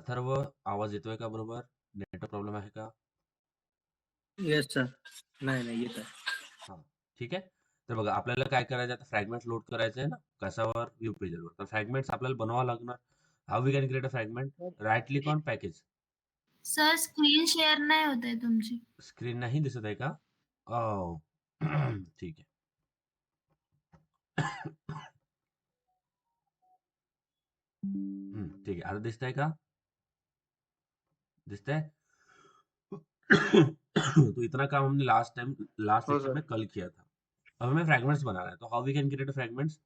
अथर्व, आवाज येतोय का बरोबर? नेटवर्क प्रॉब्लेम आहे का? Yes sir. नाही येत आहे. हा, ठीक आहे. तर बघा, आपल्याला काय करायचं आता, फ्रॅगमेंट लोड करायचं आहे ना कशावर, व्यू पेजरवर. तर फ्रॅगमेंट्स आपल्याला बनवावं लागणार. How we can create a fragment? Right click on package. Sir screen share नाही होत आहे तुमची. स्क्रीन नाही दिसत आहे का? ओ ठीक आहे. ठीक आहे, आता दिसतंय का? दिसतंय? तो इतना काम हमने लास्ट हो लेक्चर सर. में कल किया था. अब हमें फ्रैगमेंट्स बनाना है, तो how we can create fragments?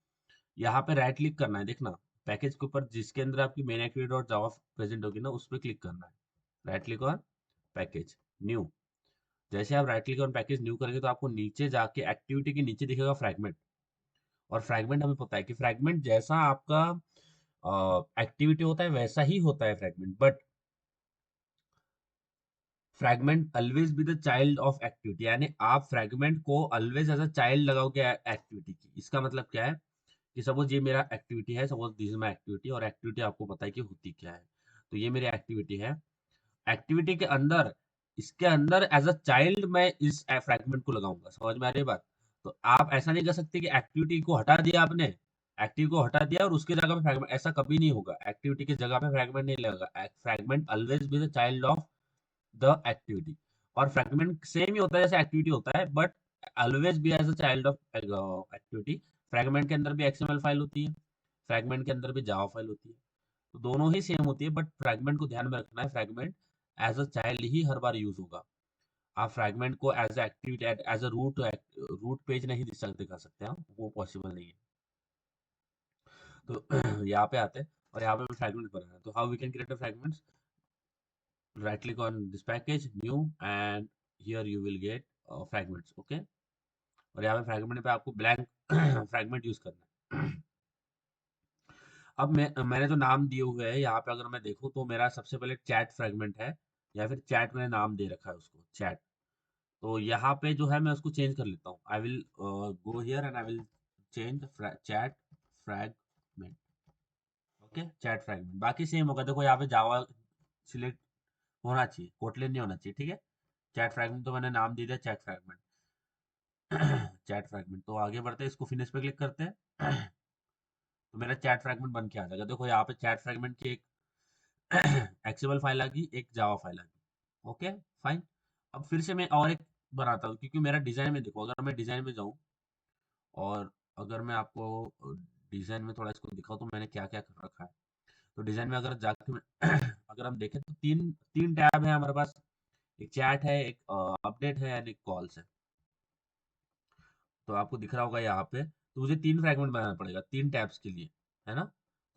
यहाँ पे राइट क्लिक करना है, देखना पैकेज के ऊपर जिसके अंदर आपकी मेन एक्टिविटी डॉट जावा प्रेजेंट होगी ना, उस पर क्लिक करना है. Right click on package new. जैसे आप right click on package new करेंगे तो आपको नीचे जाके एक्टिविटी के नीचे दिखेगा फ्रैगमेंट. और फ्रैगमेंट हमें पता है कि फ्रैगमेंट जैसा आपका एक्टिविटी होता है वैसा ही होता है fragment, but fragment always be the child of activity. यानी आप फ्रैगमेंट को ऑलवेज एज अ चाइल्ड लगाओगे एक्टिविटी की. इसका मतलब क्या है कि सपोज ये मेरा एक्टिविटी है, suppose this is my activity, और एक्टिविटी आपको पता है कि होती क्या है. तो ये मेरी एक्टिविटी है. एक्टिविटी के अंदर, इसके अंदर एज अ चाइल्ड मैं इस फ्रैगमेंट को लगाऊंगा. समझ में आ रही है बात? तो आप ऐसा नहीं कर सकते कि एक्टिविटी को हटा दिया आपने, एक्टिव को हटा दिया और उसके जगह पे फ्रैगमेंट. ऐसा कभी नहीं होगा. एक्टिविटी की जगह पे फ्रैगमेंट नहीं लगेगा. Fragment always be the child of the activity. और फ्रैगमेंट सेम ही होता है जैसे एक्टिविटी होता है, but always be as a child of activity. Fragment के अंदर भी एक्सएमएल फाइल होती है, फ्रैगमेंट के अंदर भी जावा फाइल होती है. तो दोनों ही सेम होती है, बट फ्रैगमेंट को ध्यान में रखना है, फ्रैगमेंट एज अ चाइल्ड ही हर बार यूज होगा. आप फ्रैगमेंट को as a activity, as a root page नहीं कर सकते हैं, वो पॉसिबल नहीं है. तो यहाँ पे आते हैं और यहाँ पे फ्रैगमेंट बनाना है. तो how we can create a fragments? right click on this package new, and here you will get fragments. Okay, और यहाँ पे फ्रैगमेंट पे आपको ब्लैंक फ्रैगमेंट यूज करना है. अब मैंने जो नाम दिए हुए हैं यहाँ पे, अगर मैं देखूँ तो मेरा सबसे पहले चैट फ्रैगमेंट है, या फिर चैट मैंने नाम दे रखा है उसको, चैट. तो यहाँ पे जो है मैं उसको चेंज कर लेता हूँ. I will go here and I will change chat fragment. Okay, chat fragment बाकी सेम होगा. देखो यहाँ पे जावा सिलेक्ट होना चाहिए, कोटलिन नहीं होना चाहिए. ठीक है, चैट फ्रैगमेंट तो मैंने नाम दे दिया चैट फ्रैगमेंट. Chat fragment. तो आगे बढ़ते हैं, इसको फिनिश पे क्लिक करते हैं. तो मेरा चैट फ्रैगमेंट बन के आ जाएगा. देखो यहाँ पे चैट फ्रैगमेंट की एक एक्सएमएल फाइल आ गई, एक जावा फाइल आ गई. Okay, fine. अब फिर से मैं और एक बनाता हूँ, क्योंकि मेरा डिजाइन में देखो, अगर मैं डिजाइन में जाऊँ और अगर मैं आपको डिजाइन में थोड़ा इसको दिखाऊँ तो मैंने क्या क्या कर रखा है. तो डिजाइन में अगर जाके अगर हम देखें तो तीन तीन टैब है हमारे पास. एक चैट है, एक अपडेट है, एंड एक कॉल्स है. तो आपको दिख रहा होगा यहाँ पे. तो मुझे तीन फ्रैगमेंट बनाना पड़ेगा तीन टैब्स के लिए, है ना?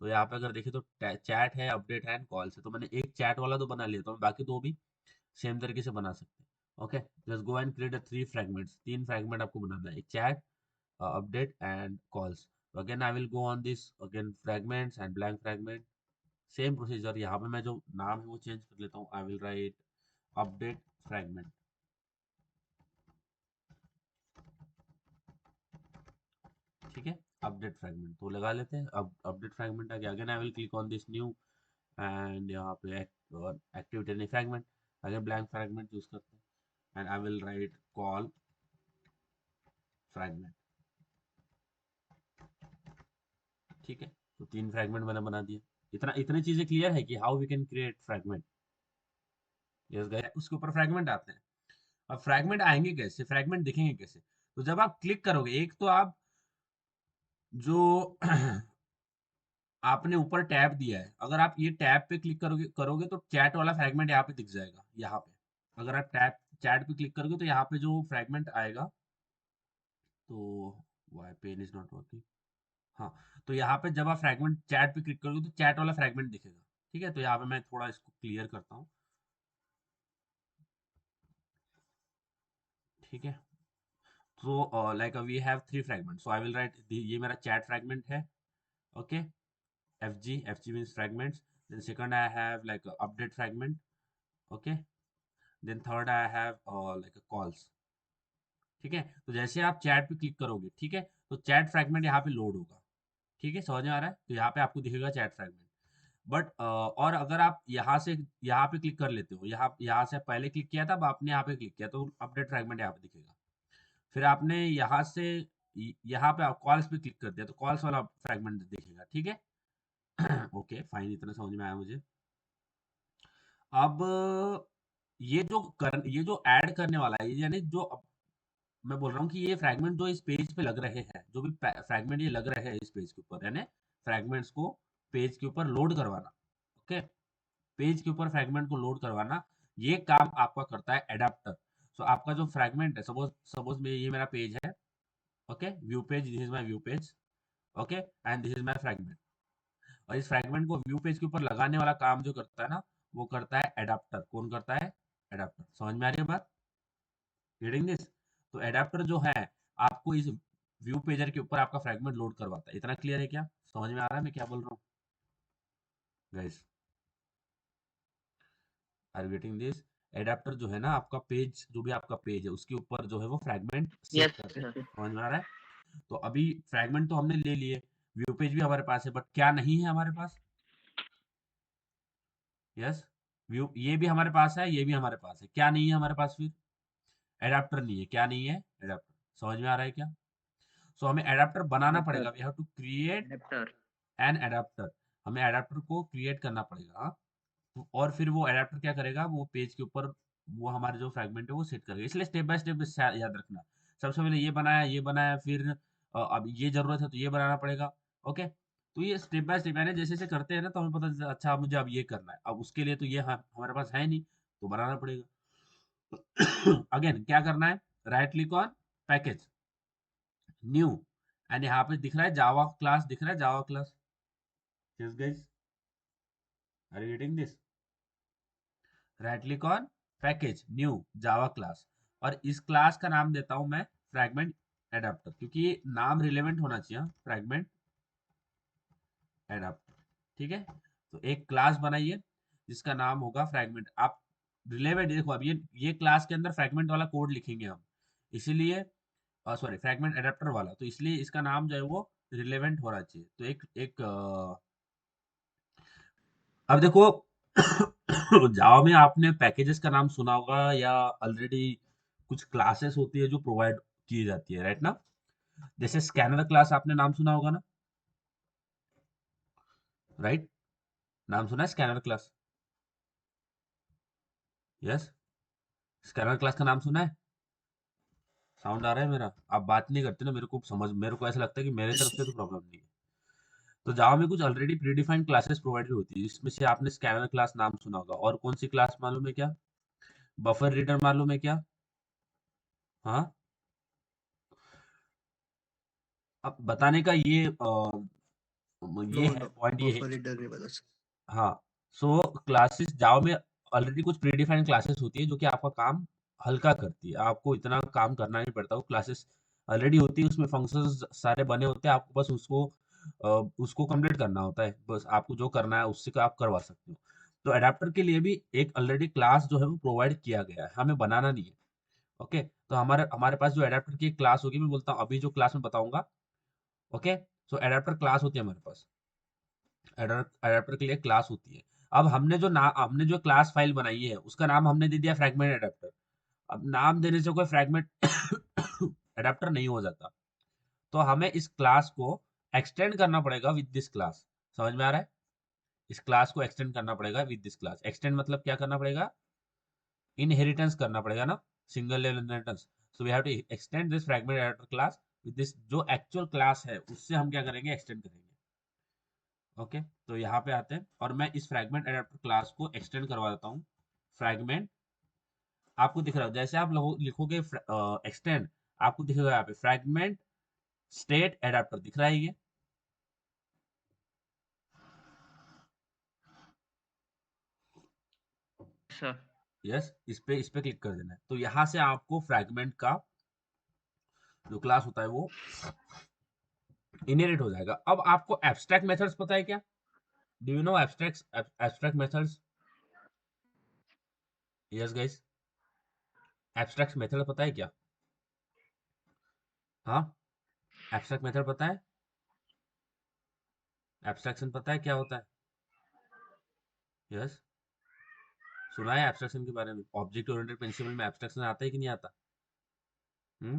तो यहाँ पे अगर देखें तो चैट है, अपडेट है, एंड कॉल्स है. तो मैंने एक चैट वाला तो बना लिया, तो बाकी दो भी सेम तरीके से बना सकते हैं. Okay, just go and create three fragments. तीन फ्रैगमेंट आपको बनाना है, एक चैट, अपडेट एंड कॉल्स. तो again I will go on this again fragments and blank fragment. Same procedure. यहाँ पे मैं जो नाम है वो चेंज कर लेता हूँ. आई विल राइट अपडेट फ्रैगमेंट. ठीक है, अपडेट फ्रैगमेंट तो लगा लेते हैं. अब अपडेट फ्रैगमेंट आ गया. Again I will click on this new, and यहाँ पे एक्टिविटी नहीं, fragment. Again blank fragment use करते हैं, and I will right call fragment. ठीक है, तो तीन फ्रैगमेंट मैंने बना दिया. इतनी चीजें क्लियर है कि how we can create fragment. Yes guys, उसके ऊपर फ्रैगमेंट आते हैं. अब फ्रैगमेंट आएंगे कैसे, फ्रैगमेंट दिखेंगे कैसे? तो जब आप क्लिक करोगे, एक तो आप जो आपने ऊपर टैब दिया है, अगर आप ये टैब पे क्लिक करोगे करोगे तो चैट वाला फ्रैगमेंट यहाँ पे दिख जाएगा. यहाँ पे अगर आप टैब चैट पे क्लिक करोगे तो यहाँ पे जो फ्रैगमेंट आएगा, तो why pen is not working. हाँ, तो यहाँ पे जब आप फ्रैगमेंट चैट पे क्लिक करोगे तो चैट वाला फ्रैगमेंट दिखेगा. ठीक है, तो यहाँ पे मैं थोड़ा इसको क्लियर करता हूँ. ठीक है, तो like we have three fragment, so I will write, ये मेरा चैट फ्रैगमेंट है. Okay, FG means fragments. Then second I have like a update fragment. Okay, then third I have like a calls. ठीक है, तो जैसे आप chat पे click करोगे, ठीक है, तो चैट फ्रैगमेंट यहाँ पे लोड होगा. ठीक है, समझ में आ रहा है? तो यहाँ पे आपको दिखेगा चैट फ्रैगमेंट. बट और अगर आप यहाँ से यहाँ पे क्लिक कर लेते हो, यहाँ से पहले क्लिक किया था, अब आपने यहाँ पे क्लिक किया तो अपडेट फ्रैगमेंट यहाँ पे दिखेगा। फिर आपने यहाँ से यहाँ पे कॉल्स पे क्लिक कर दिया तो कॉल्स वाला फ्रैगमेंट दिखेगा, ठीक है। ओके फाइन, इतना समझ में आया मुझे। अब ये जो ऐड करने वाला है, यानी जो मैं बोल रहा हूँ कि ये फ्रैगमेंट जो इस पेज पे लग रहे हैं, जो भी फ्रैगमेंट ये लग रहे हैं इस पेज के ऊपर, यानी फ्रैगमेंट्स को पेज के ऊपर लोड करवाना। ओके, पेज के ऊपर फ्रैगमेंट को लोड करवाना, ये काम आपका करता है एडाप्टर। सो आपका जो फ्रैगमेंट है, सपोज सपोज में ये मेरा पेज है, okay, view page, this is my view page, okay, and this is my fragment. और इस फ्रैगमेंट को व्यू पेज के ऊपर लगाने वाला काम जो करता है ना, वो करता है एडाप्टर। कौन करता है? एडाप्टर। समझ में आ रही है बात? Reading this? तो एडाप्टर जो है आपको इस व्यू पेजर के ऊपर आपका फ्रैगमेंट लोड करवाता है। इतना क्लियर है क्या? समझ में आ रहा है मैं क्या बोल रहा हूँ guys? Are getting this? Adapter जो है ना आपका पेज, जो भी आपका पेज है उसके ऊपर जो है वो फ्रैगमेंट सेट यस करता है। सर। समझ में आ रहा है? तो अभी फ्रैगमेंट तो हमने ले लिए, व्यू पेज भी हमारे पास है, बट क्या नहीं है हमारे पास? यस, व्यू ये भी हमारे पास है, ये भी हमारे पास है, क्या नहीं है हमारे पास फिर? एडाप्टर नहीं है। क्या नहीं है? एडाप्टर। समझ में आ रहा है क्या? सो हमें एडाप्टर बनाना यस पड़ेगा, sir. We have to create adapter. An adapter. हमें एडाप्टर को क्रिएट करना पड़ेगा, हाँ? और फिर वो एडाप्टर क्या करेगा, वो पेज के ऊपर वो हमारे जो फ्रैगमेंट है वो सेट करेगा। इसलिए स्टेप बाय स्टेप याद रखना। सबसे पहले ये बनाया, फिर अब ये जरूरत है तो ये बनाना पड़ेगा। ओके, तो ये स्टेप बाय स्टेप, यानी जैसे जैसे करते हैं ना तो हमें पता चलता है, अच्छा मुझे अब ये करना है, अब उसके लिए तो ये हमारे पास है नहीं, तो बनाना पड़ेगा। अगेन क्या करना है? Right click on package, new, and यहाँ पे दिख रहा है जावा क्लास, दिख रहा है Java class. Yes guys, are you getting this? Right click on package, new, Java class, और इस क्लास का नाम देता हूं मैं फ्रैगमेंट एडाप्टर, क्योंकि ये नाम रिलेवेंट होना चाहिए, फ्रैगमेंट एडाप्टर। ठीक है, तो एक क्लास बनाइए जिसका नाम होगा फ्रैगमेंट। आप रिलेवेंट देखो, अब ये क्लास के अंदर फ्रैगमेंट वाला कोड लिखेंगे हम, इसीलिए सॉरी फ्रैगमेंट एडाप्टर वाला, तो इसलिए इसका नाम जो है वो रिलेवेंट होना चाहिए। तो एक एक अब देखो, जावा में आपने पैकेजेस का नाम सुना होगा, या ऑलरेडी कुछ क्लासेस होती है जो प्रोवाइड की जाती है, राइट ना? जैसे स्कैनर क्लास आपने नाम सुना होगा ना, राइट? नाम सुना है scanner class? Yes, scanner class का नाम सुना है? साउंड आ रहा है मेरा? आप बात नहीं करते ना, मेरे को ऐसा लगता है कि मेरे तरफ से तो प्रॉब्लम नहीं है। तो जावा में कुछ ऑलरेडी प्रीडिफाइंड क्लासेस प्रोवाइडेड होती है, इसमें से आपने स्कैनर क्लास नाम सुना होगा। और कौन सी क्लास मालूम है क्या? बफर रीडर मालूम है क्या? हाँ, अब बताने का ये नो है नो, पॉइंट, ये है। बफर रीडर नहीं बता सकते। हाँ, सो क्लासेस जावा में ऑलरेडी कुछ प्रीडिफाइंड क्लासेस होती है जो कि आपका काम हल्का करती है, आपको इतना काम करना नहीं पड़ता। वो क्लासेस ऑलरेडी होती है, उसमें फंक्शंस सारे बने होते हैं, आपको बस अ, उसको कंप्लीट करना होता है, बस आपको जो करना है उससे का आप करवा सकते हो। तो एडाप्टर के लिए भी एक ऑलरेडी क्लास जो है वो प्रोवाइड किया गया है, हमें बनाना नहीं है। ओके, तो हमारे हमारे पास जो एडाप्टर की एक क्लास होगी, मैं बोलता हूँ अभी जो क्लास में बताऊंगा। ओके, सो एडाप्टर क्लास होती है हमारे पास, एडाप्टर के लिए क्लास होती है। अब हमने जो क्लास फाइल बनाई है उसका नाम हमने दे दिया फ्रैगमेंट एडाप्टर। अब नाम देने से कोई फ्रैगमेंट एडाप्टर नहीं हो जाता, तो हमें इस क्लास को एक्सटेंड करना पड़ेगा विद दिस क्लास। समझ में आ रहा है? इस क्लास को एक्सटेंड करना पड़ेगा विद दिस क्लास। एक्सटेंड मतलब क्या करना पड़ेगा? इनहेरिटेंस करना पड़ेगा ना, single level inheritance. So we have to extend this fragment adapter class with this, जो एक्चुअल क्लास है उससे हम क्या करेंगे, एक्सटेंड करेंगे। ओके, तो यहाँ पे आते हैं और मैं इस फ्रैगमेंट एडाप्टर क्लास को एक्सटेंड करवा देता हूँ। फ्रैगमेंट, आपको दिख रहा है जैसे आप लिखोगे एक्सटेंड, आपको दिखेगा यहाँ पे फ्रैगमेंट स्टेट एडाप्टर, दिख रहा है ये? सर। यस, इस पे क्लिक कर देना है, तो यहाँ से आपको फ्रैगमेंट का जो क्लास होता है वो इनहेरिट हो जाएगा। अब आपको एब्स्ट्रैक्ट मेथड्स पता है क्या? Do you no abstract methods? Yes guys, abstract method पता है क्या? हाँ, एब्स्ट्रैक्ट मेथड पता है? एब्स्ट्रैक्शन पता है क्या होता है? यस, सुना है एब्स्ट्रैक्शन के बारे में? ऑब्जेक्ट ओरिएंटेड प्रिंसिपल में एब्स्ट्रैक्शन आता है कि नहीं आता?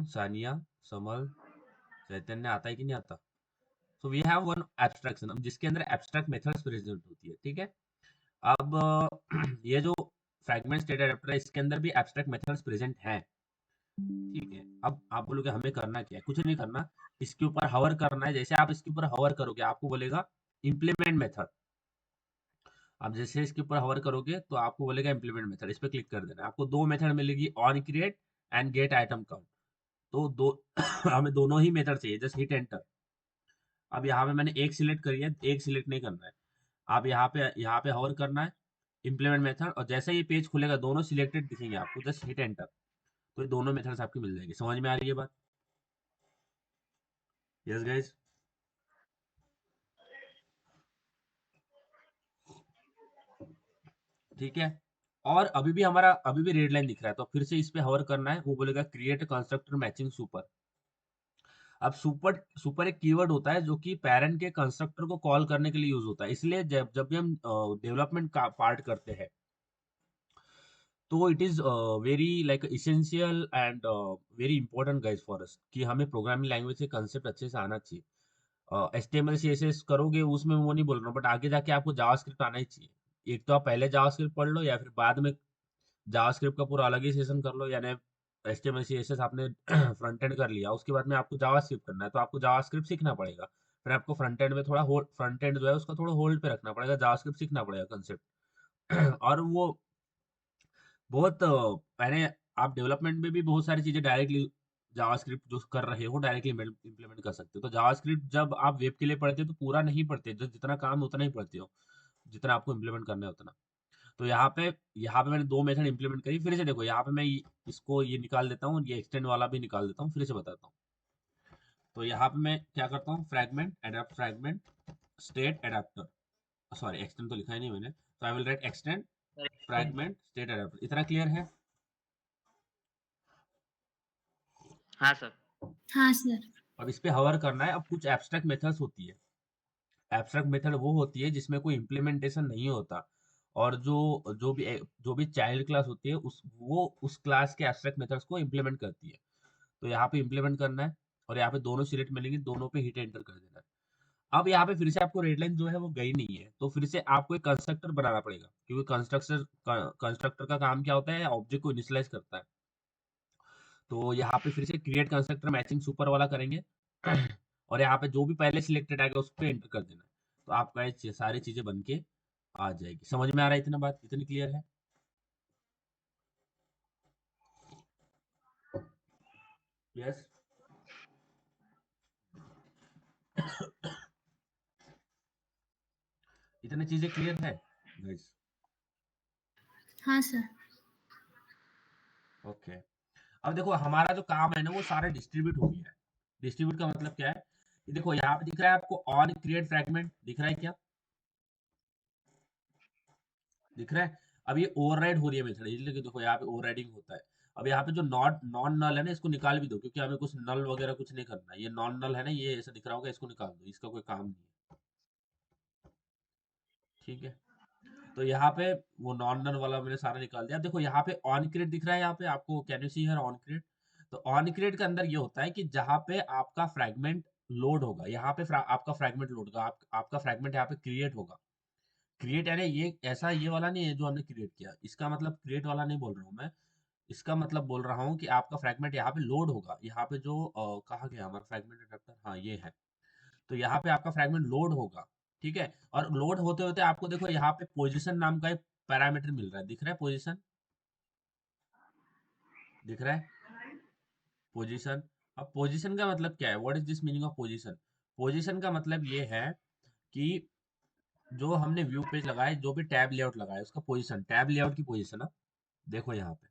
सानिया, समल, चैतन्य, आता है कि नहीं आता? So we have one abstraction जिसके अंदर एब्स्ट्रैक्ट मेथड्स प्रेजेंट होती है, ठीक है। अब ये जो फ्रैगमेंट स्टेट एडाप्टर है इसके अंदर भी एब्स्ट्रैक्ट मेथड्स प्रेजेंट हैं, ठीक है। अब आप बोलोगे हमें करना क्या है? कुछ नहीं करना, इसके ऊपर हवर करना है। जैसे आप इसके ऊपर हवर करोगे आपको बोलेगा इम्प्लीमेंट मेथड। आप जैसे इसके ऊपर हवर करोगे तो आपको बोलेगा इम्प्लीमेंट मेथड, इस पर क्लिक कर देना। आपको दो मेथड मिलेगी, on create and gate item count. तो दो हमें दोनों ही मेथड चाहिए, जस्ट हिट एंटर। अब यहाँ पे मैंने एक सिलेक्ट करी है, एक सिलेक्ट नहीं करना है। आप यहाँ पे हवर करना है, इम्प्लीमेंट मेथड, और जैसे ये पेज खुलेगा दोनों सिलेक्टेड दिखेंगे आपको, जस्ट हिट एंटर। तो ये दोनों मेथड्स आपकी मिल जाएगी। समझ में आ रही है बात? यस गाइस, ठीक है। और अभी भी रेड लाइन दिख रहा है, तो फिर से इस पे हवर करना है। वो बोलेगा क्रिएट कंस्ट्रक्टर मैचिंग सुपर। अब सुपर सुपर एक कीवर्ड होता है जो कि पेरेंट के कंस्ट्रक्टर को कॉल करने के लिए यूज होता है। इसलिए जब जब भी हम डेवलपमेंट का पार्ट करते हैं तो it is very like essential and very important guys for us कि हमें प्रोग्रामिंग लैंग्वेज से कंसेप्ट अच्छे से आना चाहिए। HTML CSS करोगे उसमें वो नहीं बोल रहा हूँ, बट आगे जाके आपको जावास्क्रिप्ट आना ही चाहिए। एक तो आप पहले जावास्क्रिप्ट पढ़ लो या फिर बाद में जावास्क्रिप्ट का पूरा अलग ही सेशन कर लो। यानी HTML CSS आपने फ्रंट एंड कर लिया, उसके बाद में आपको जावास्क्रिप्ट करना है तो आपको जावास्क्रिप्ट सीखना पड़ेगा। फिर आपको फ्रंट एंड में थोड़ा होल्ड, फ्रंट एंड जो है उसका थोड़ा होल्ड पे रखना पड़ेगा, जावास्क्रिप्ट सीखना पड़ेगा कंसेप्ट। और वो बहुत मैंने आप डेवलपमेंट में भी बहुत सारी चीजें डायरेक्टली जावास्क्रिप्ट जो कर रहे हो डायरेक्टली इम्प्लीमेंट कर सकते हो। तो जावास्क्रिप्ट जब आप वेब के लिए पढ़ते हो तो पूरा नहीं पढ़ते, जो जितना काम उतना ही पढ़ते हो, जितना आपको इम्प्लीमेंट करना है उतना। तो यहाँ पे मैंने दो मेथड इंप्लीमेंट करी। फिर से देखो यहाँ पे मैं इसको ये निकाल देता हूँ, ये एक्सटेंड वाला भी निकाल देता हूँ, फिर से बताता हूँ। तो यहाँ पे मैं क्या करता हूँ, fragment adapt fragment state adapter, sorry extend तो लिखा ही नहीं मैंने, तो I will write extend fragment state adapter. इतना क्लियर है? हाँ सर। हाँ सर। अब इस पे हवर करना है। अब कुछ एब्स्ट्रैक्ट मेथड्स होती है। एब्स्ट्रैक्ट मेथड वो होती है जिसमें कोई इम्प्लीमेंटेशन नहीं होता, और जो भी चाइल्ड क्लास होती है वो उस क्लास के एब्स्ट्रैक्ट मेथड्स को इम्प्लीमेंट करती है। तो यहाँ पे इम्प्लीमेंट करना है और यहाँ पे दोनों सिलेक्ट मिलेंगे, दोनों पे हिट एंटर कर देना है। अब यहाँ पे फिर से आपको रेड लाइन जो है वो गई नहीं है, तो फिर से आपको एक कंस्ट्रक्टर बनाना पड़ेगा, क्योंकि कंस्ट्रक्टर का काम क्या होता है, ऑब्जेक्ट को इनिशियलाइज करता है। तो यहाँ पे फिर से क्रिएट कंस्ट्रक्टर मैचिंग सुपर वाला करेंगे और यहाँ पे जो भी पहले सिलेक्टेड आएगा उस पर एंटर कर देना है। तो आपका ये सारी चीजें बन के आ जाएगी। समझ में आ रहा है? इतना बात इतनी क्लियर है? यस, इतनी चीजें क्लियर है गाइस? हाँ सर। ओके। अब देखो हमारा जो काम है ना वो सारा डिस्ट्रीब्यूट हो गया है। डिस्ट्रीब्यूट का मतलब क्या है? ये देखो यहाँ पे दिख रहा है आपको ऑन क्रिएट फ्रैगमेंट, दिख रहा है क्या? दिख रहा है? अब ये ओवरराइड हो रही है मेथड, इसलिए कि देखो यहाँ पे ओवरराइडिंग होता है। अब यहाँ पे जो नॉन नल है ना इसको निकाल भी दो, क्योंकि हमें कुछ नल वगैरह कुछ नहीं करना है। ये नॉन नल है ना, ये ऐसा दिख रहा होगा, इसको निकाल दो, इसका कोई काम नहीं है, ठीक है। तो यहाँ पे वो नॉन नल वाला मैंने सारा निकाल दिया। अब देखो यहाँ पे ऑन क्रिएट दिख रहा है, यहाँ पे आपको can you see here on create? तो ऑन क्रिएट के अंदर ये होता है कि जहाँ पे आपका फ्रैगमेंट लोड होगा, यहाँ पे आपका फ्रैगमेंट लोड होगा, आपका फ्रैगमेंट यहाँ पे क्रिएट होगा। क्रिएट यानी ये ऐसा ये वाला नहीं है जो हमने क्रिएट किया, इसका मतलब क्रिएट वाला नहीं बोल रहा हूँ मैं। इसका मतलब बोल रहा हूँ कि आपका फ्रैगमेंट यहाँ पे लोड होगा। यहाँ पे जो कहा गया हमारा फ्रैगमेंट एडाप्टर, हाँ ये है। तो यहाँ पे आपका फ्रैगमेंट लोड होगा, ठीक है। और लोड होते होते आपको देखो यहाँ पे पोजीशन नाम का एक पैरामीटर मिल रहा है, दिख रहा है? पोजीशन दिख रहा है? पोजीशन। अब पोजीशन का मतलब क्या है? What is this meaning of position? Position का मतलब ये है कि जो हमने व्यू पेज लगाए, जो भी टैब लेआउट लगाए, उसका पोजीशन, टैब लेआउट की पोजीशन। अब देखो यहाँ पे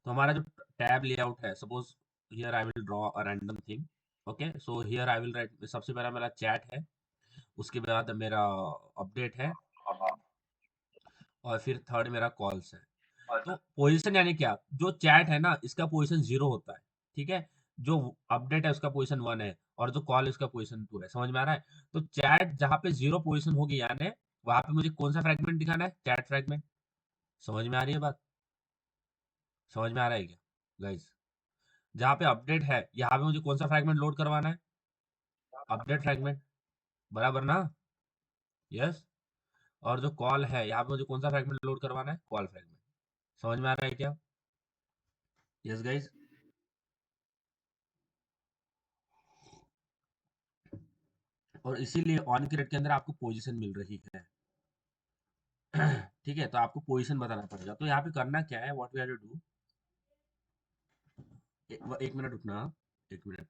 तो हमारा जो टैब लेआउट है, suppose here I will draw a random thing, okay. So here I will right, सबसे पहला मेरा चैट है, उसके बाद मेरा अपडेट है, और फिर थर्ड मेरा कॉल्स है। तो पोजीशन यानी क्या? जो चैट है ना इसका पोजीशन 0 होता है, ठीक है। जो अपडेट है उसका पोजीशन 1 है, और जो कॉल है उसका पोजीशन 2 है। समझ में आ रहा है? तो चैट जहाँ पे 0 पोजीशन होगी यानी वहां पे मुझे कौन सा फ्रैगमेंट दिखाना है? Chat fragment. समझ में आ रही है बात? समझ में आ रहा है क्या गाइस? जहाँ पे अपडेट है यहाँ पे मुझे कौन सा फ्रैगमेंट लोड करवाना है? अपडेट फ्रैगमेंट, बराबर ना? यस। और जो कॉल है यहाँ पे मुझे कौन सा फ्रैगमेंट लोड करवाना है? Call fragment. समझ में आ रहा है क्या? Yes guys. और इसीलिए ऑन क्रिएट के अंदर आपको पोजीशन मिल रही है। ठीक है, तो आपको पोजीशन बताना पड़ेगा। तो यहाँ पे करना क्या है, what we have to do, एक मिनट रुकना, एक minute,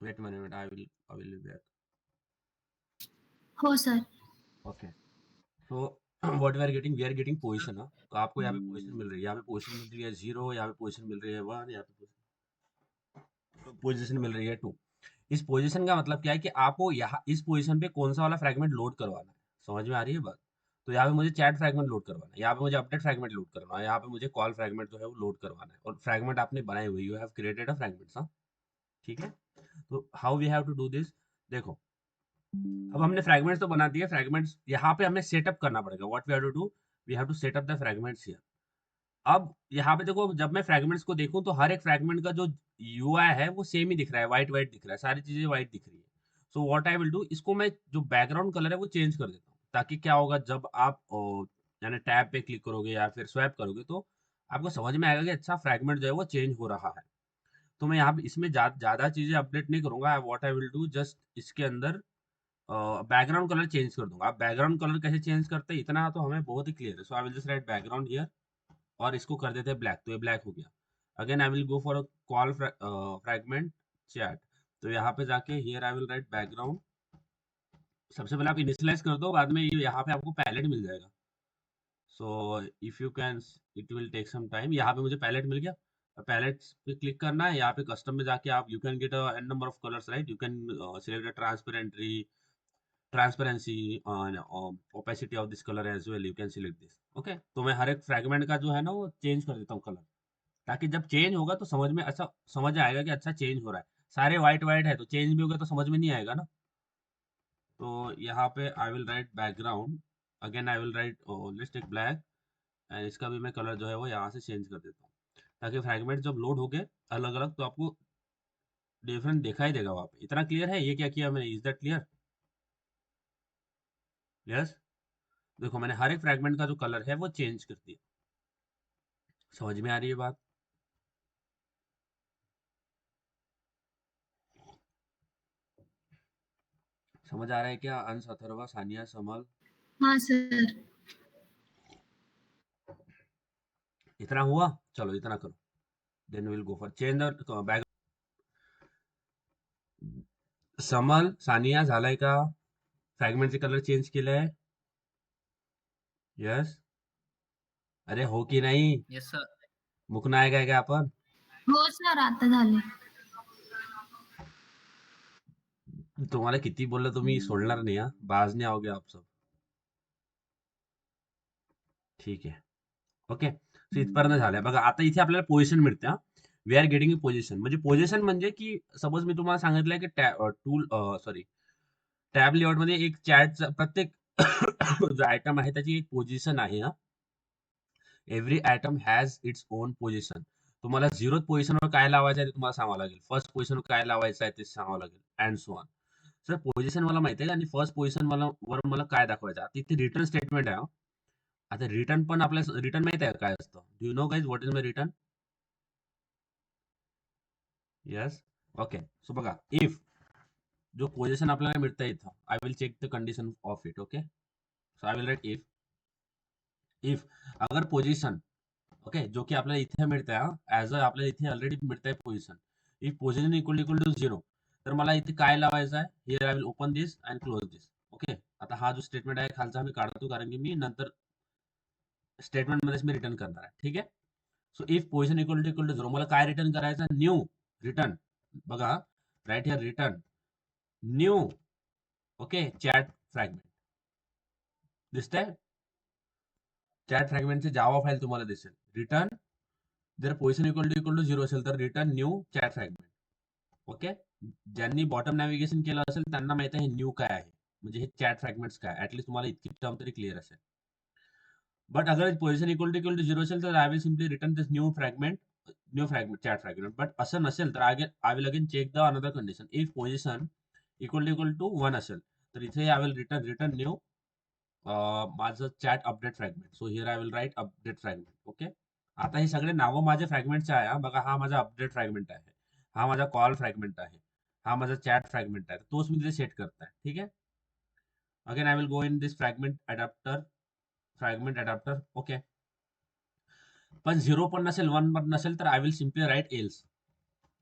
wait minute, I will be back. हो sir. Okay, so what we are getting position. तो आपको यहाँ पे पोजीशन मिल रही है, यहाँ पे पोजीशन मिल रही है 0, यहाँ पे पोजीशन मिल रही है 1, यहाँ पे पोजीशन मिल रही है 2। इस पोजीशन का मतलब क्या है कि आपको यहाँ इस पोजीशन पे कौन सा वाला फ्रैगमेंट लोड करवाना है। समझ में आ रही है बात? तो यहाँ पे मुझे चैट फ्रैगमेंट लोड करवाना है, यहाँ पे मुझे अपडेट फ्रैगमेंट लोड करवाना है, यहाँ पे मुझे कॉल फ्रैगमेंट जो है वो लोड करवाना है। और फ्रैगमेंट आपने बनाए हुए, you have created a fragments. हाँ, ठीक है। तो how we have to do this, देखो, अब हमने फ्रैगमेंट्स तो बना दिए। फ्रैगमेंट्स यहाँ पे हमें सेटअप करना पड़ेगा। What we have to do, we have to set up the fragments here. अब यहाँ पे देखो, जब मैं फ्रैगमेंट्स को देखूं तो हर एक फ्रैगमेंट का जो यूआई है वो सेम ही दिख रहा है, व्हाइट व्हाइट दिख रहा है, सारी चीजें व्हाइट दिख रही है। So what I will do, इसको मैं जो बैकग्राउंड कलर है वो चेंज कर देता हूँ, ताकि क्या होगा, जब आप यानी टैब पे क्लिक करोगे या फिर स्वैप करोगे तो आपको समझ में आएगा कि अच्छा फ्रैगमेंट जो है वो चेंज हो रहा है। तो मैं यहाँ पे इसमें ज्यादा चीजें अपडेट नहीं करूंगा। What I will do, just इसके अंदर बैकग्राउंड कलर चेंज कर दूंगा। आप बैकग्राउंड कलर कैसे चेंज करते हैं इतना तो हमें बहुत ही क्लियर है। So I will just write background here और इसको कर देते हैं ब्लैक, तो ये ब्लैक हो गया। Again I will go for a call fragment chat. तो यहाँ पे जाके here I will write background. सबसे पहले आप इनिशियलाइज कर दो, बाद में ये यहाँ पे आपको पैलेट मिल जाएगा। So if you can, it will take some time. यहाँ पे मुझे पैलेट मिल गया, पैलेट पे क्लिक करना है। यहाँ पे कस्टम में जाके आप, you can get a an number of colours, right? You can select a transparency opacity of this color as well, you can select this। Okay, तो मैं हर एक फ्रैगमेंट का जो है ना वो चेंज कर देता हूँ कलर, ताकि जब चेंज होगा तो समझ में अच्छा समझ आएगा कि अच्छा चेंज हो रहा है। सारे व्हाइट व्हाइट है तो चेंज भी होगा तो समझ में नहीं आएगा ना। तो यहाँ पे I will write background, again I will write let's take black, and इसका भी मैं कलर जो है वो यहाँ से चेंज कर देता हूँ, ताकि फ्रैगमेंट जब लोड हो गए अलग अलग तो आपको डिफरेंट दिखाई देगा वहाँ पे। इतना क्लियर है ये क्या किया मैंने? Is that clear? यस। देखो मैंने हर एक फ्रैगमेंट का जो कलर है वो चेंज कर दिया। समझ में आ रही है बात? समझ आ रहा है क्या अंश, अथर्वा, सानिया, समल? हाँ सर। इतना हुआ, चलो इतना करो, then will go for change the back. समल, सानिया, झालाय का फ्रॅगमेंटचे कलर चेंज केलंय? यस, अरे हो की नाही? Yes sir. मुकणं आहे काय आपण? हो सर, आता झाले. तुम्हाला किती बोललं तुम्ही सोडणार नाही हा, बाज नाही आओगे आप सब. ठीक आहे, ओके. सो इथपर्यंत झालंय बघा. आता इथे आपल्याला पोझिशन मिळते. हा, we are getting position. Position म्हणजे की सपोज मी तुम्हाला सांगितलंय की टूल सॉरी टॅब लेआउट मध्ये एक चॅटचा प्रत्येक जो आयटम आहे त्याची एक पोझिशन आहे. हा, every item has its own position. तुम्हाला 0th पोझिशनवर काय लावायचं आहे ते तुम्हाला सांगावं लागेल, फर्स्ट पोझिशनवर काय लावायचं आहे ते सांगावं लागेल, and so on. Sir position मला माहिती आहे आणि फर्स्ट पोझिशन वर मला काय दाखवायचं आहे. आता इथे रिटर्न स्टेटमेंट आहे. आता रिटर्न पण आपल्या रिटर्न माहिती आहे काय असतं? Do you know guys what is my return? Yes, okay. So बघा, इफ जो पोझिशन आपल्याला मिळतं इथं, I will check the condition of it. Okay, so I will write if अगर पोझिशन, ओके, जो की आपल्याला इथे मिळतंय, ऍज अ आपल्याला इथे ऑलरेडी मिळतंय position. If position equal to 0, तर मला इथे काय लावायचं आहे? Here I will open this and close this. Okay, आता हा जो स्टेटमेंट आहे खालचा मी काढतो, कारण की मी नंतर स्टेटमेंट मध्येच मी रिटर्न करणार आहे. ठीक आहे. So if position equal to 0, मला काय रिटर्न करायचं? New return. बघा, write here return new, okay, chat fragment दिसतंय? चॅट फ्रॅगमेंटची जावा फाईल तुम्हाला दिसेल. रिटर्न जर पोझिशन इक्वल टू 0 असेल तर return new chat fragment. Okay, ज्यांनी बॉटम नॅव्हिगेशन केलं असेल त्यांना माहिती आहे न्यू काय आहे, म्हणजे हे चॅट फ्रॅगमेंट्स काय, ऍटलीस्ट तुम्हाला इतकी टर्म तरी क्लिअर असेल. बट अगर पोझिशन इक्वल टू 0 असेल तर I will simply return this new fragment chat fragment. But असं नसेल तर I will again check the another condition. If position equal to 1 असेल तर इथे आय विल रिटर्न न्यू माझं chat update fragment. So here I will write update fragment. Okay, आता हे सगळे नावं माझ्या फ्रॅगमेंटचे आहे हा. बघा, हा माझा अपडेट फ्रॅगमेंट आहे, हा माझा कॉल फ्रॅगमेंट आहे, हा माझा चॅट फ्रॅगमेंट आहे. तोच मी तिथे सेट करताय. ठीक आहे. Again I will go in this fragment adapter. Okay, पण 0 पण नसेल 1 पण नसेल तर I will simply write else.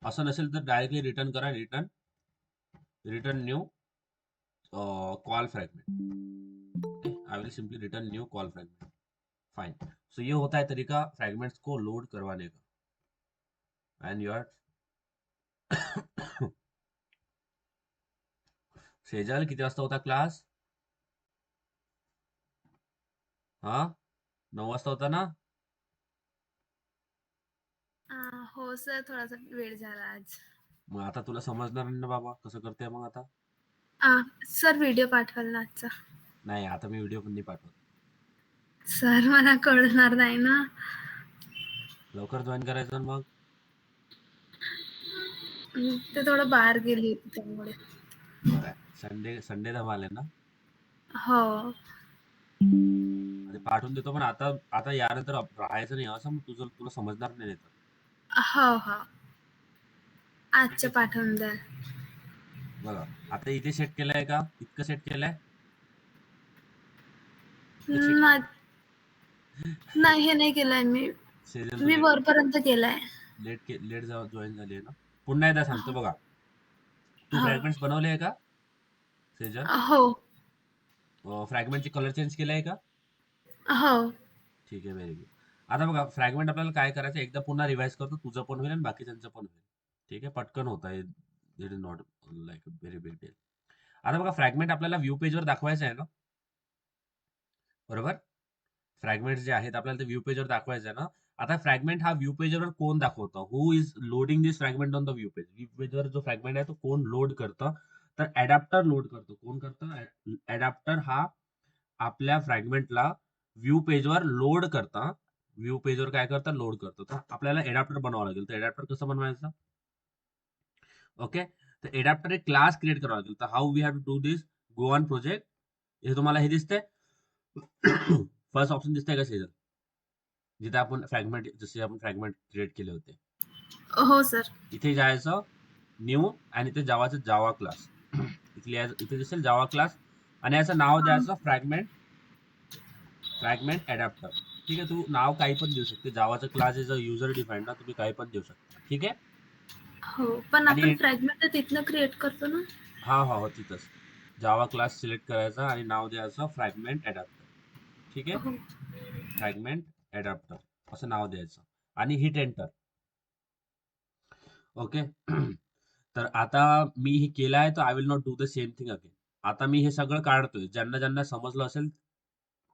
असं नसेल तर डायरेक्टली रिटर्न करा return new call fragment. I will simply return new call fragment. Fine. So ये होता है तरीका फ्रैगमेंट्स को लोड करवाने का. एंड योर सेजल किती वाजता होता क्लास? हा, 9 वाजता होता ना? हो सर, थोडासा वेळ झाला आज. मग आता तुला समजणार नाही ना बाबा, कसं करते मग आता? सर व्हिडिओ पाठवाल ना आजचा? नाही, आता मी व्हिडिओ पण नाही पाठवत. सर मला कळणार नाही ना. लवकर जॉईन करायचं ना मग. ते थोडं बाहेर गेली होती त्यामुळे. बरं आहे. संडे धमाल आहे ना? हो आणि पाठवून देतो, पण आता आता यानंतर राहायचं नाही असं तुला समजणार नाही तर. हो हो, ठीक आजच्या आहे. पाठवून द्या. बघा, आता इथे सेट केलंय का? इतकं सेट केलंय? नाही, हे नाही केलंय मी. सेजल मी वरपर्यंत केलाय. लेट जॉईन झाली आहे ना. पुन्हा एकदा सांगतो बघा, तू हो फ्रॅगमेंट्स बनवले आहे का सेजल? हो फ्रॅगमेंटचे कलर चेंज केले आहे का? हो ठीक आहे, व्हेरी गुड. आता बघा, फ्रॅगमेंट आपल्याला काय करायचं, एकदा पुन्हा रिवाइज करतो, तुझं पण होईल आणि बाकीच्यांचं पण होईल. ठीक आहे, पटकन होत आहे. It is not like a very big deal. आता बघा, फ्रॅगमेंट आपल्याला व्ह्यू पेजवर दाखवायचं आहे ना, बरोबर? फ्रॅगमेंट्स जे आहेत आपल्याला ते व्ह्यू पेजवर दाखवायचं आहे ना. आता फ्रॅगमेंट हा व्ह्यू पेजवर कोण दाखवतं? Who is loading this fragment on the view page? View पेजवर जो फ्रॅगमेंट आहे तो कोण लोड करतं? तर ऍडॅप्टर लोड करतो. कोण करतं? ऍडॅप्टर हा आपल्या फ्रॅगमेंटला व्ह्यू पेजवर लोड करता. व्ह्यू पेजवर काय करतं? लोड करतो. तर आपल्याला ऍडॅप्टर बनवावं लागेल. तर ऍडॅप्टर कसं बनवायचं? ओके, तर ऍडॅप्टर एक क्लास क्रिएट करावा लागेल. तर how we have to do this? Go on project. हे तुम्हाला हे दिसतंय? फर्स्ट ऑप्शन दिसतंय का सेजल? जिथे आपण फ्रॅगमेंट क्रिएट केले होते. हो सर. इथे जायचं, न्यू, आणि इथे जावाचं जावा क्लास. इथे दिसेल जावा क्लास, आणि याचं नाव द्यायचं फ्रॅगमेंट अडॅप्टर. ठीक आहे, तू नाव काही पण देऊ शकते. जावाचं class is a user defined ना, तुम्ही काही पण देऊ शकता. ठीक आहे. हो, पण आणि आपण फ्रॅगमेंट तिथनं क्रिएट करतो ना. हा तिथंच जावा क्लास सिलेक्ट करायचा आणि नाव द्यायचं फ्रॅगमेंट अडॅप्टर. ठीक आहे, हो फ्रॅगमेंट अडॅप्टर असं नाव द्यायचं आणि हिट एंटर. ओके. तर आता मी हे केलं आहे, तर I will not do the same thing again. आता मी हे सगळं काढतोय. ज्यांना ज्यांना समजलं असेल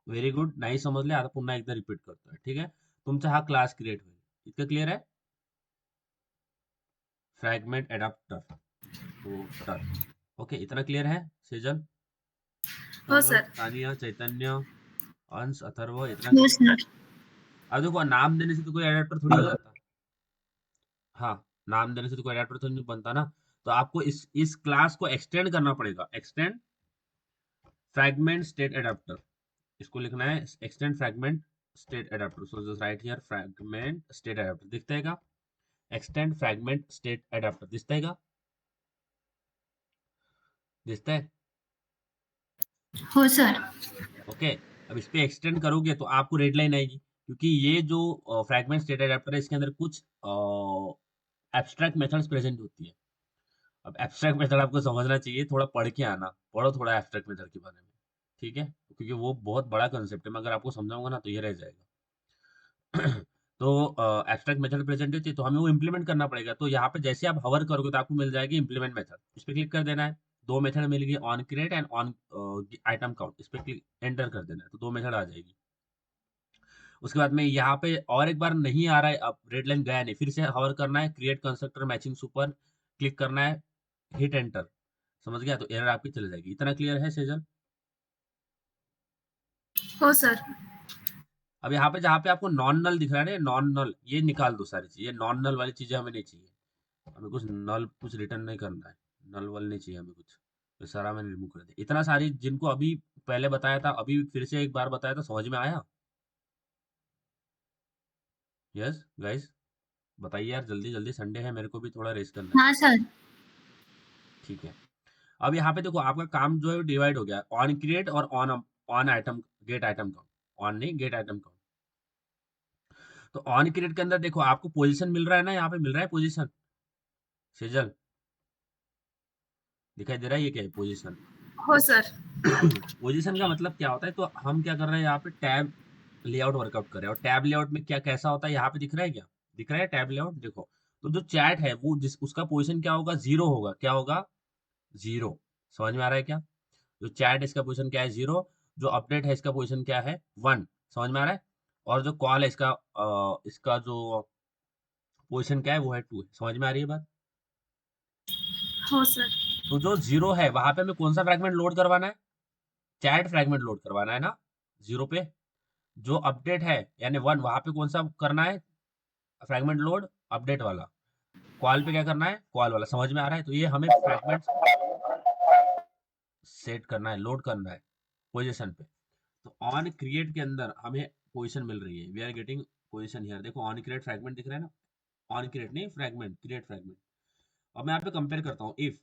व्हेरी गुड, नाही समजले आता पुन्हा एकदा रिपीट करतोय. ठीक आहे, तुमचा हा क्लास क्रिएट होईल. इतकं क्लिअर आहे? Fragment adapter. ओके, इतना क्लियर है सेजल? हो कमल, सर. तानिया, चैतन्य, अंश, अथर्व, इतना हो क्लियर? सर. अब देखो, नाम देने से तो कोई अडैप्टर थोड़ी हो जाता. हाँ, नाम देने से तो कोई अडैप्टर तो नहीं बनता ना. तो आपको इस क्लास को एक्सटेंड करना पड़ेगा. Extend fragment state adapter. इसको लिखना है extend fragment state adapter. So just right here fragment state adapter. दिखता है का? एक्सटेंड फ्रैगमेंट स्टेट अडैप्टर दिखता है का? दिखता है? हो सर. ओके, अब इस पे एक्सटेंड करोगे तो आपको रेड लाइन आएगी, क्योंकि ये जो फ्रैगमेंट स्टेट अडैप्टर है इसके अंदर कुछ एब्स्ट्रैक्ट मेथड्स प्रेजेंट होती है. अब एब्स्ट्रैक्ट मेथड आपको समझना चाहिए, थोड़ा पढ़ के आना, पढ़ो थोड़ा एब्स्ट्रैक्ट मेथड के बारे में. ठीक है, क्योंकि वो बहुत बड़ा कंसेप्ट है. मैं अगर आपको समझाऊंगा ना तो ये रह जाएगा. तो एब्स्ट्रैक्ट मेथड प्रेजेंट होती है, तो हमें वो इंप्लीमेंट करना पड़ेगा. तो यहाँ पे जैसे आप हवर करोगे तो आपको मिल जाएगी इंप्लीमेंट मेथड. इस पर क्लिक कर देना है. दो मेथड मिल गई, on create and on item count. इस पर क्लिक एंटर कर देना है, तो दो मेथड आ जाएगी. उसके बाद में यहाँ पे और एक बार नहीं आ रहा है, अब रेड लाइन गया नहीं, फिर से हवर करना है, create constructor matching super click करना है. हिट एंटर, समझ गया, तो एरर आपकी चली जाएगी। इतना क्लियर है सेजल? हो सर। अब यहाँ पे जहाँ पे आपको नॉन नल दिख रहा है ना, नॉन नल, ये निकाल दो सारी चीजें, नॉन नल वाली चीजें हमें नहीं चाहिए, हमें कुछ नल कुछ रिटर्न नहीं करना है, नल वल नहीं चाहिए हमें कुछ, तो सारा मैंने रिमूव कर दिया। इतना सारी जिनको अभी पहले बताया था, अभी फिर से एक बार बताया था, समझ में आया? यस गाइस, बताइए यार, जल्दी जल्दी, संडे है, मेरे को भी थोड़ा रेस्ट करना है। हाँ सर। ठीक है, अब यहाँ पे देखो आपका काम जो है डिवाइड हो गया, ऑन क्रिएट और on on item gate item count, on नहीं गेट आइटम काउंट। तो ऑन क्रिएट के अंदर देखो आपको पोजीशन मिल रहा है ना, यहाँ पे मिल रहा है पोजीशन, सेजल दिखाई दे रहा है, ये क्या है पोजीशन? हो सर। पोजीशन का मतलब क्या होता है, तो हम क्या कर रहे हैं यहाँ पे टैब लेआउट वर्कआउट कर रहे हैं, और टैब लेआउट में क्या कैसा होता है, यहाँ पे दिख रहा है क्या, दिख रहा है टैब लेआउट? देखो, तो जो चैट है वो जिस उसका पोजीशन क्या होगा, जीरो होगा, क्या होगा, जीरो। समझ में आ रहा है क्या? जो चैट इसका पोजीशन क्या है, जीरो। जो अपडेट है इसका पोजीशन क्या है, वन। समझ में आ रहा है? और जो कॉल है इसका इसका जो पोजीशन क्या है वो है टू। समझ में आ रही है बात? हो सर। तो जो जीरो है वहां पे हमें कौन सा फ्रैगमेंट लोड करवाना है, चैट फ्रैगमेंट लोड करवाना है ना, जीरो पे। जो अपडेट है यानी वन, वहां पे कौन सा करना है फ्रैगमेंट लोड, अपडेट वाला। कॉल पे क्या करना है, कॉल वाला। समझ में आ रहा है? तो ये हमें फ्रैगमेंट सेट करना है, लोड करना है पोजीशन पे। तो ऑन क्रिएट के अंदर हमें पोजीशन मिल रही है, we are getting position here. देखो ऑन क्रिएट फ्रैगमेंट दिख रहा है ना, ऑन क्रिएट नहीं फ्रैगमेंट, क्रिएट फ्रैगमेंट। अब मैं यहाँ पे कंपेयर करता हूँ, if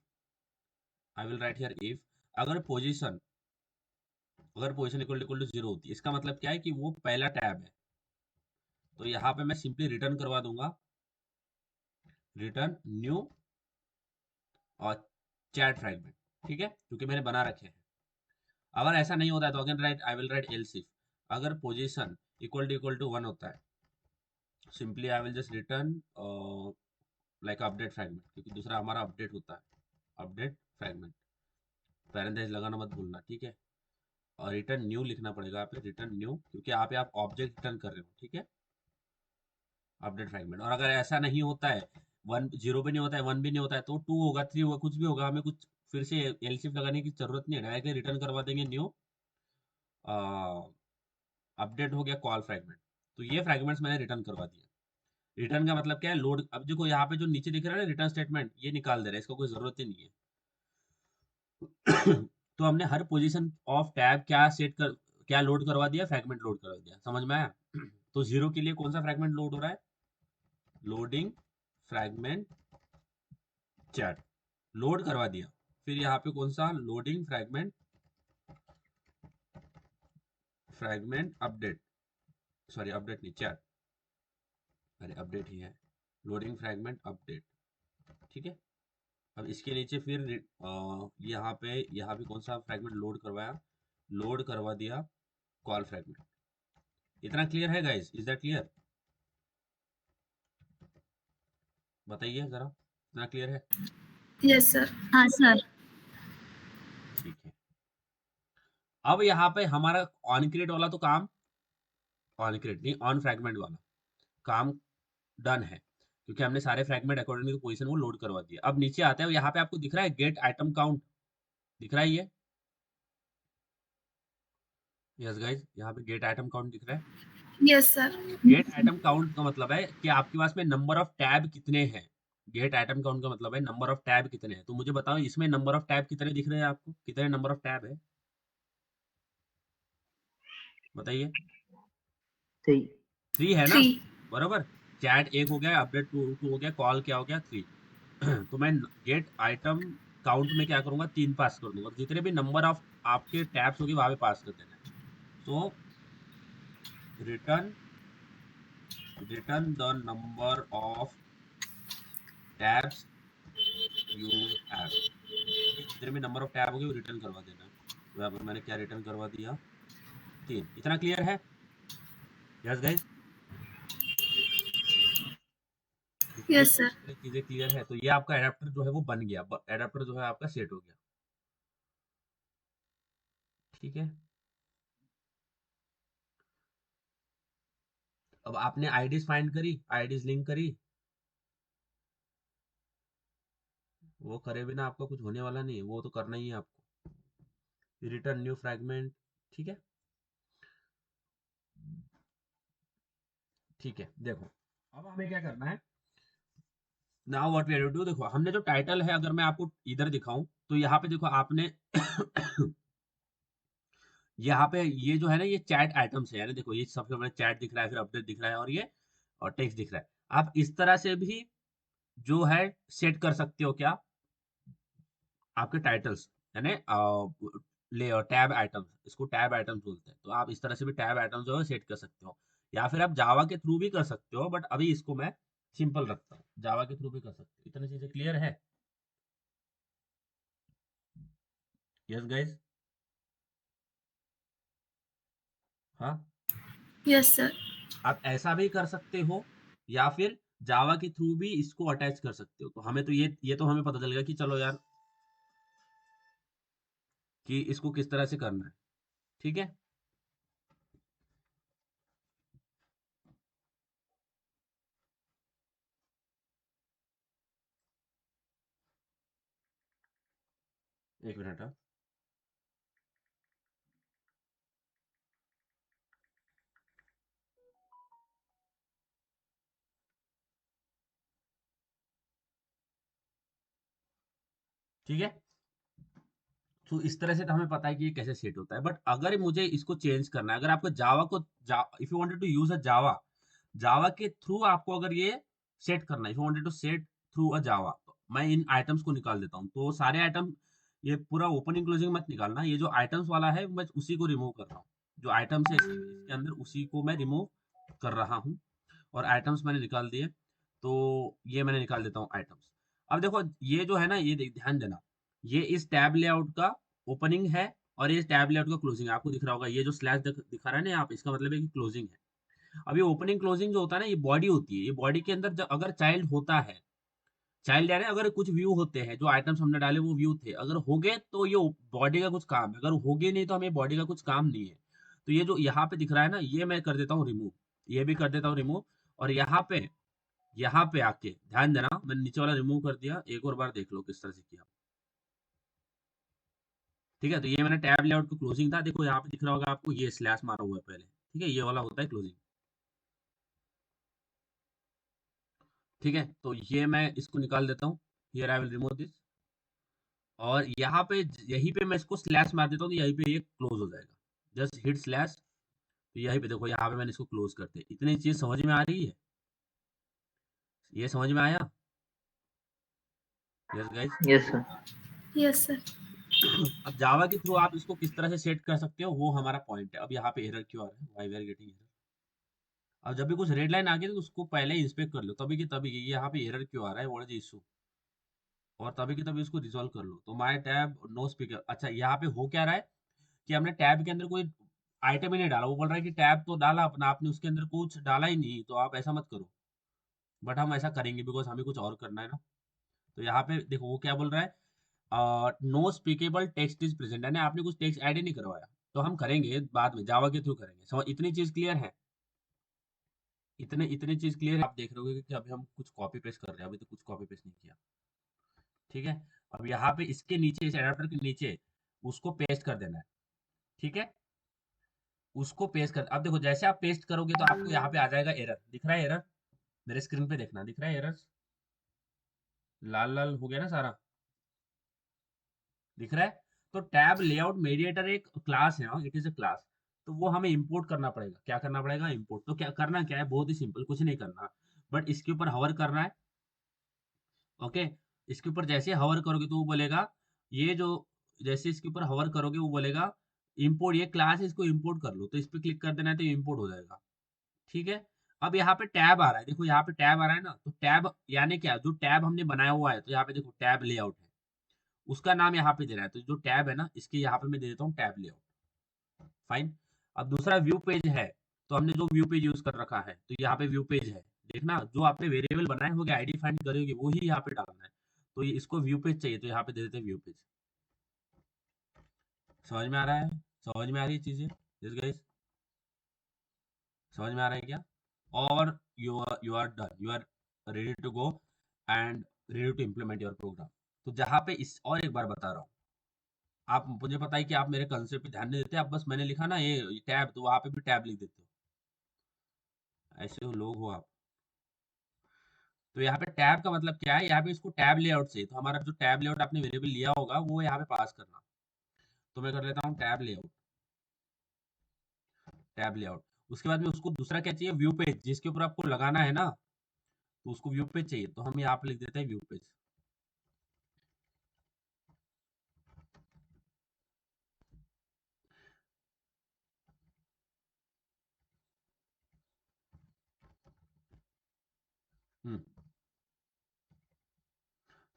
I will write here if, अगर पोजीशन इक्वल टू जीरो होती है, इसका मतलब क्या है कि वो पहला टैब है। तो यहाँ पे मैं सिंपली रिटर्न करवा दूंगा, रिटर्न न्यू और चैट फ्रैगमेंट, ठीक है, क्योंकि मैंने बना रखे हैं। अगर ऐसा नहीं होता है तो again right, I will right else if, अगर पोजीशन इक्वल टू वन होता है, simply I will just return like update fragment, क्योंकि दूसरा हमारा अपडेट होता है, अपडेट फ्रैगमेंट, पैरेंथेसिस लगाना मत भूलना, ठीक है। और रिटर्न न्यू लिखना पड़ेगा आप, रिटर्न न्यू, क्योंकि यहाँ पे आप ऑब्जेक्ट रिटर्न कर रहे हो, ठीक है, अपडेट फ्रैगमेंट। और अगर ऐसा नहीं होता है, वन जीरो भी नहीं होता है, वन भी नहीं होता है, तो टू होगा, थ्री होगा, कुछ भी होगा, हमें कुछ फिर से एलसीफ लगाने की जरूरत नहीं है, डायरेक्टली रिटर्न करवा देंगे न्यू अपडेट हो गया कॉल फ्रैगमेंट। तो ये फ्रैगमेंट्स मैंने रिटर्न करवा दिए। रिटर्न का मतलब क्या है, लोड। अब देखो यहाँ पे जो नीचे दिख रहा है ना रिटर्न स्टेटमेंट, ये निकाल दे रहा है, इसका कोई जरूरत ही नहीं है। तो हमने हर पोजीशन ऑफ टैब क्या सेट कर, क्या लोड करवा दिया, फ्रैगमेंट लोड करवा दिया। समझ में आया? तो जीरो के लिए कौन सा फ्रैगमेंट लोड हो रहा है, लोडिंग फ्रैगमेंट चैट, लोड करवा दिया। फिर यहाँ पे कौन सा, loading fragment update, sorry update नहीं, चैट, अरे अपडेट ही है, लोडिंग फ्रैगमेंट अपडेट, ठीक है। अब इसके नीचे फिर यहाँ पे कौन सा फ्रैगमेंट लोड करवाया, लोड करवा दिया कॉल फ्रैगमेंट। इतना क्लियर है गाइस, इज दैट क्लियर? बताइए जरा, इतना क्लियर है? Yes sir. हाँ सर। ठीक है, अब यहाँ पे हमारा ऑन क्रिएट वाला तो काम, ऑन क्रिएट नहीं, ऑन फ्रैगमेंट वाला काम डन है, क्योंकि हमने सारे फ्रैगमेंट अकॉर्डिंग टू पोजीशन वो लोड करवा दिया। अब नीचे आते हैं, यहाँ पे आपको दिख रहा है गेट आइटम काउंट, दिख रहा है ये? यस गाइज, यहाँ पे गेट आइटम काउंट दिख रहा है। Yes sir. Gate item count का मतलब है कि आपके पास में नंबर ऑफ टैब कितने हैं। गेट आइटम काउंट का मतलब है नंबर ऑफ टैब कितने हैं। तो मुझे बताओ इसमें नंबर ऑफ टैब कितने दिख रहे हैं आपको, कितने नंबर ऑफ टैब है, बताइए। थ्री। थ्री है ना, 3। बराबर। चैट एक हो गया, अपडेट टू टू हो गया, कॉल क्या हो गया, थ्री। तो मैं गेट आइटम काउंट में क्या करूंगा, तीन पास कर दूंगा, जितने भी नंबर ऑफ आपके टैब्स होगी वहां पे पास कर देना है। So return return the number of tabs you have, ठीक है, जितने भी नंबर ऑफ टैब होगी वो रिटर्न करवा देना है। तो यहाँ पर मैंने क्या रिटर्न करवा दिया, तीन। इतना क्लियर है? यस गाइस, इतनी यस सर। सारी चीजें क्लियर है। तो ये आपका एडाप्टर जो है वो बन गया, एडाप्टर जो है आपका सेट हो गया, ठीक है। अब आपने आईडीज फाइंड करी, आईडीज लिंक करी, वो करे बिना आपका कुछ होने वाला नहीं है, वो तो करना ही है आपको। रिटर्न न्यू फ्रैगमेंट, ठीक है ठीक है। देखो अब हमें क्या करना है, now what we are do, देखो हमने जो टाइटल है, अगर मैं आपको इधर दिखाऊं तो यहाँ पे देखो आपने यहाँ पे ये जो है ना, ये चैट आइटम्स है, यानी देखो ये सबसे बड़ा चैट दिख रहा है, फिर अपडेट दिख रहा है, और ये और टेक्स्ट दिख रहा है। आप इस तरह से भी जो है सेट कर सकते हो क्या, आपके टाइटल्स, यानी ले टैब आइटम्स, इसको टैब आइटम्स बोलते हैं, तो आप इस तरह से भी टैब आइटम्स जो है सेट कर सकते हो, या फिर आप जावा के थ्रू भी कर सकते हो, बट अभी इसको मैं सिंपल रखता हूँ, जावा के थ्रू भी कर सकते हो। इतनी चीजें क्लियर है? Yes guys? हाँ, यस सर। आप ऐसा भी कर सकते हो, या फिर जावा के थ्रू भी इसको अटैच कर सकते हो। तो हमें तो ये तो हमें पता चल गया कि चलो यार, कि इसको किस तरह से करना है, ठीक है। एक मिनट, हाँ। ठीक है, तो इस तरह से तो हमें पता है कि ये कैसे सेट होता है, बट अगर मुझे इसको चेंज करना है, अगर आपको जावा को if you wanted to use a Java, Java के थ्रू आपको अगर ये सेट करना है, if you wanted to set through a Java, तो मैं इन आइटम्स को निकाल देता हूँ। तो सारे आइटम, ये पूरा ओपनिंग क्लोजिंग मत निकालना, ये जो आइटम्स वाला है मैं उसी को रिमूव कर रहा हूँ, जो आइटम्स है इसके अंदर उसी को मैं रिमूव कर रहा हूँ, और आइटम्स मैंने निकाल दिए। तो ये मैंने निकाल देता हूँ आइटम्स। अब देखो ये जो है ना, ये ध्यान देना, ये इस टैब लेआउट का ओपनिंग है, और ये टैब लेआउट का क्लोजिंग है। आपको दिख रहा होगा ये जो स्लैश दिखा रहा है ना यहाँ पे, इसका मतलब है कि क्लोजिंग है। अब ये ओपनिंग क्लोजिंग जो होता है ना, ये बॉडी होती है, ये बॉडी के अंदर जब अगर चाइल्ड होता है, चाइल्ड यानी अगर कुछ व्यू होते हैं, जो आइटम्स हमने डाले वो व्यू थे, अगर हो गए तो ये बॉडी का कुछ काम है, अगर हो गए नहीं तो हमें बॉडी का कुछ काम नहीं है। तो ये जो यहाँ पे दिख रहा है ना, ये मैं कर देता हूँ रिमूव, ये भी कर देता हूँ रिमूव। और यहाँ पे आके ध्यान देना, मैंने नीचे वाला रिमूव कर दिया, एक और बार देख लो किस तरह से किया। ठीक है, तो ये मैंने टैब लेआउट को क्लोजिंग था, देखो यहाँ पे दिख रहा होगा आपको, ये स्लैश मारा हुआ है पहले, ठीक है, ये वाला होता है क्लोजिंग। ठीक है, तो ये मैं इसको निकाल देता हूँ, here I will remove this, और यहाँ पे यहीं पे मैं इसको स्लैश मार देता हूँ, तो यहीं पे ये क्लोज हो जाएगा, जस्ट हिट स्लैश। तो यहीं पे देखो, यहाँ पे मैंने इसको क्लोज करते, इतनी चीज समझ में आ रही है? ये समझ में आया? Yes guys? Yes sir. Yes sir. अब जावा के थ्रू आप इसको किस तरह से सेट कर सकते हो, वो हमारा पॉइंट है। अब यहाँ पे एरर क्यों आ रहा है, why we are getting error? अब जब भी कुछ रेड लाइन आ गई तो उसको पहले इंस्पेक्ट कर लो, तभी की तभी ये यहाँ पे एरर क्यों आ रहा है, व्हाट इज इशू, और तभी की तभी उसको रिजॉल्व कर लो। तो माय टैब नो स्पीकर, अच्छा यहाँ पे हो क्या रहा है कि हमने टैब के अंदर कोई आइटम ही नहीं डाला, वो बोल रहा है कि टैब तो डाला अपना आपने, उसके अंदर कुछ डाला ही नहीं, तो आप ऐसा मत करो। बट हम ऐसा करेंगे बिकॉज हमें कुछ और करना है ना। तो यहाँ पे देखो वो क्या बोल रहा है, नो स्पीकेबल टेक्स्ट इज प्रेजेंट, यानी आपने कुछ टेक्स्ट ऐड ही नहीं करवाया। तो हम करेंगे बाद में, जावा के थ्रू करेंगे, समझ, इतनी चीज क्लियर है? इतने इतनी चीज क्लियर है? आप देख रहे हो कि अभी हम कुछ कॉपी पेस्ट कर रहे हैं, अभी तो कुछ कॉपी पेस्ट नहीं किया। ठीक है, अब यहाँ पे इसके नीचे, इस एडाप्टर के नीचे उसको पेस्ट कर देना है। ठीक है, उसको पेस्ट कर, अब देखो जैसे आप पेस्ट करोगे तो आपको यहाँ पे आ जाएगा एरर, दिख रहा है एरर? मेरे स्क्रीन पे देखना, दिख रहा है एरर? लाल लाल हो गया ना सारा, दिख रहा है? तो टैब लेआउट मेडिएटर एक क्लास है, इट इज अ क्लास, तो वो हमें इंपोर्ट करना पड़ेगा। क्या करना पड़ेगा? इंपोर्ट। तो क्या करना, क्या है, बहुत ही सिंपल, कुछ नहीं करना, बट इसके ऊपर हवर करना है। ओके, इसके ऊपर जैसे हवर करोगे तो वो बोलेगा, ये जो, जैसे इसके ऊपर हवर करोगे वो बोलेगा इंपोर्ट, ये क्लास है, इसको इंपोर्ट कर लो, तो इस पे क्लिक कर देना है तो ये इंपोर्ट हो जाएगा। ठीक है, अब यहाँ पे टैब आ रहा है, देखो यहाँ पे टैब आ रहा है ना, तो टैब यानी क्या, जो टैब हमने बनाया हुआ है, तो यहाँ पे देखो टैब लेआउट है, उसका नाम यहाँ पे दे रहा है, तो जो टैब है ना, इसके यहाँ पे मैं दे देता हूँ टैब लेआउट। फाइन। अब दूसरा व्यू पेज है, तो हमने जो व्यू पेज यूज कर रखा है, तो यहाँ पे व्यू पेज है, देखना जो आपने वेरिएबल बनाए होंगे, आईडी फाइंड करोगे वो ही यहाँ पे डालना है। तो ये इसको व्यू पेज चाहिए, तो यहाँ पे दे देते हैं व्यू पेज। समझ में आ रहा है? समझ में आ रही है चीजें? यस गाइस, समझ में आ रहा है क्या? और you are done, you are ready to go and ready to implement your program. तो जहाँ पे इस और एक बार बता रहा हूँ, आप मुझे पता है कि आप मेरे कंसेप्ट पे ध्यान नहीं देते, आप बस मैंने लिखा ना ये टैब, तो वहां पे भी टैब लिख देते हो, ऐसे हो लोग हो आप। तो यहाँ पे टैब का मतलब क्या है, यहाँ पे इसको टैब लेआउट से, तो हमारा जो टैब लेआउट आपने वेरिएबल लिया होगा वो यहाँ पे पास करना। तो मैं कर लेता हूँ टैब लेआउट, टैब लेआउट। उसके बाद में उसको दूसरा क्या चाहिए, व्यू पेज, जिसके ऊपर आपको लगाना है ना, तो उसको व्यू पेज चाहिए, तो हम यहाँ पे लिख देते हैं व्यू पेज। हम्म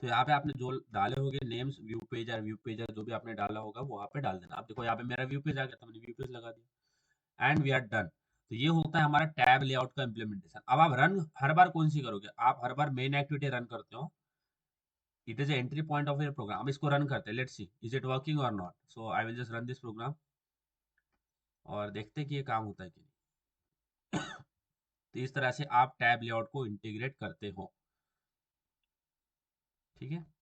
तो यहाँ पे आपने जो डाले होंगे नेम्स, व्यू पेज और व्यू पेज जो भी आपने डाला होगा वो वहाँ पे डाल देना। आप देखो यहाँ पे मेरा व्यू पेज आ गया, तो मैंने व्यू पेज लगा दिया एंड वी आर डन। तो ये होता है हमारा टैब लेआउट का इम्प्लीमेंटेशन। अब आप रन हर बार कौन सी करोगे, आप हर बार मेन एक्टिविटी रन करते हो, it is entry point of your program. इसको रन करते हैं, let's see is it working और not. So I will just run this program और देखते हैं कि ये काम होता है कि नहीं। तो इस तरह से आप टैब लेआउट को इंटीग्रेट करते हो, ठीक है।